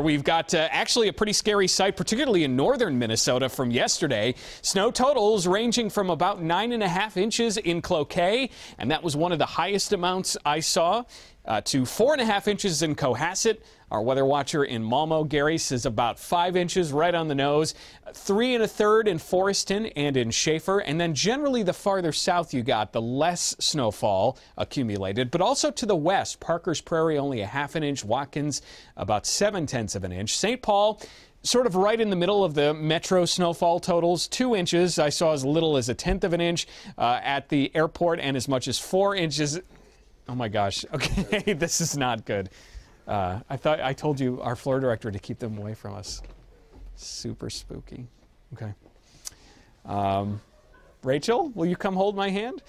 We've got actually a pretty scary sight, particularly in northern Minnesota from yesterday. Snow totals ranging from about 9.5 inches in Cloquet, and that was one of the highest amounts I saw, to 4.5 inches in Cohasset. Our weather watcher in Malmo, Gary, says about 5 inches right on the nose, 3 1/3 in Foreston and in Schaefer, and then generally the farther south you got, the less snowfall accumulated, but also to the west. Parker's Prairie only 1/2 inch, Watkins about 7/10 of an inch. St. Paul sort of right in the middle of the metro snowfall totals, 2 inches. I saw as little as 1/10 of an inch at the airport and as much as 4 inches. Oh my gosh. Okay, this is not good. I told you, our floor director, to keep them away from us. Super spooky. Okay. Rachel, will you come hold my hand?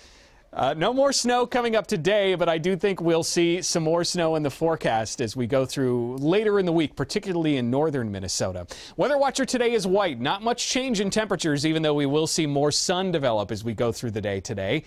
No more snow coming up today, but I do think we'll see some more snow in the forecast as we go through later in the week, particularly in northern Minnesota. Weather watcher today is white. Not much change in temperatures, even though we will see more sun develop as we go through the day today.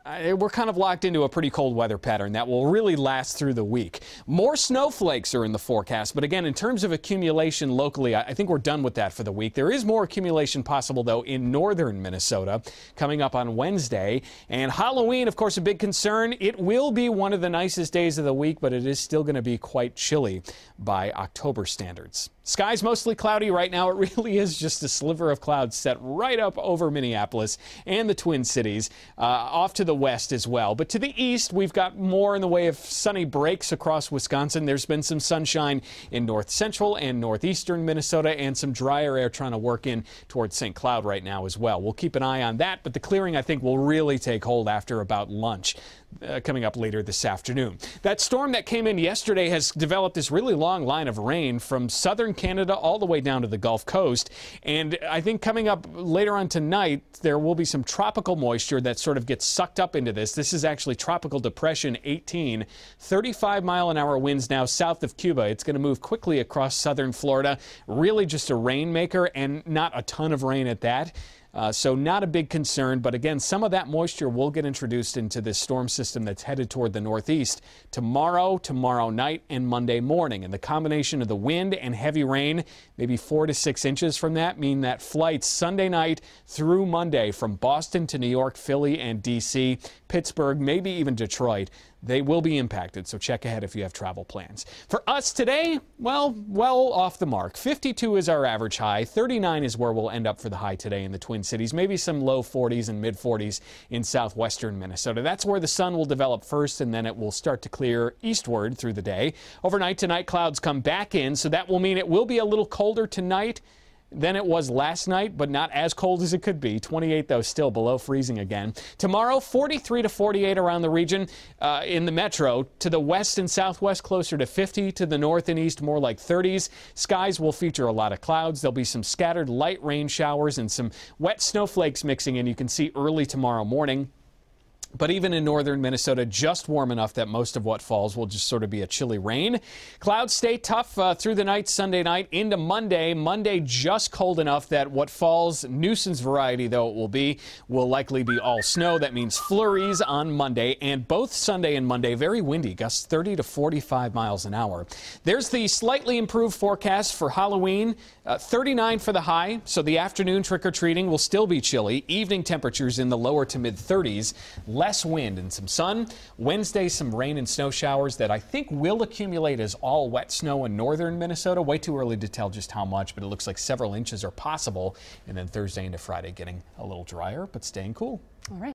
We're kind of locked into a pretty cold weather pattern that will really last through the week. More snowflakes are in the forecast, but again, in terms of accumulation locally, I think we're done with that for the week. There is more accumulation possible, though, in northern Minnesota coming up on Wednesday. And Halloween, of course, a big concern. It will be one of the nicest days of the week, but it is still going to be quite chilly by October standards. Skies mostly cloudy right now. It really is just a sliver of clouds set right up over Minneapolis and the Twin Cities, off to the west as well. But to the east, we've got more in the way of sunny breaks across Wisconsin. There's been some sunshine in north central and northeastern Minnesota, and some drier air trying to work in towards St. Cloud right now as well. We'll keep an eye on that, but the clearing, I think, will really take hold after about lunch. Coming up later this afternoon. That storm that came in yesterday has developed this really long line of rain from southern Canada all the way down to the Gulf Coast. And I think coming up later on tonight, there will be some tropical moisture that sort of gets sucked up into this. This is actually Tropical Depression 18, 35-mile-an-hour winds now south of Cuba. It's going to move quickly across southern Florida. Really just a rainmaker, and not a ton of rain at that. So not a big concern, but again, some of that moisture will get introduced into this storm system that's headed toward the northeast tomorrow night, and Monday morning. And the combination of the wind and heavy rain, maybe 4 to 6 inches from that, mean that flights Sunday night through Monday from Boston to New York, Philly, and D.C., Pittsburgh, maybe even Detroit, they will be impacted, so check ahead if you have travel plans. For us today, well off the mark. 52 is our average high. 39 is where we'll end up for the high today in the Twin Cities. Maybe some low 40s and mid 40s in southwestern Minnesota. That's where the sun will develop first, and then it will start to clear eastward through the day. Overnight tonight, clouds come back in, so that will mean it will be a little colder tonight than it was last night, but not as cold as it could be. 28, though, still below freezing again. Tomorrow, 43 to 48 around the region in the metro. To the west and southwest, closer to 50. To the north and east, more like 30s. Skies will feature a lot of clouds. There'll be some scattered light rain showers and some wet snowflakes mixing in. You can see early tomorrow morning. But even in northern Minnesota, just warm enough that most of what falls will just sort of be a chilly rain. Clouds stay tough through the night, Sunday night into Monday. Monday just cold enough that what falls, nuisance variety though it will likely be all snow. That means flurries on Monday, and both Sunday and Monday very windy, gusts 30 to 45 miles an hour. There's the slightly improved forecast for Halloween. 39 for the high, so the afternoon trick-or-treating will still be chilly. Evening temperatures in the lower to mid 30s. Less wind and some sun. Wednesday, some rain and snow showers that I think will accumulate as all wet snow in northern Minnesota. Way too early to tell just how much, but it looks like several inches are possible. And then Thursday into Friday getting a little drier, but staying cool. All right.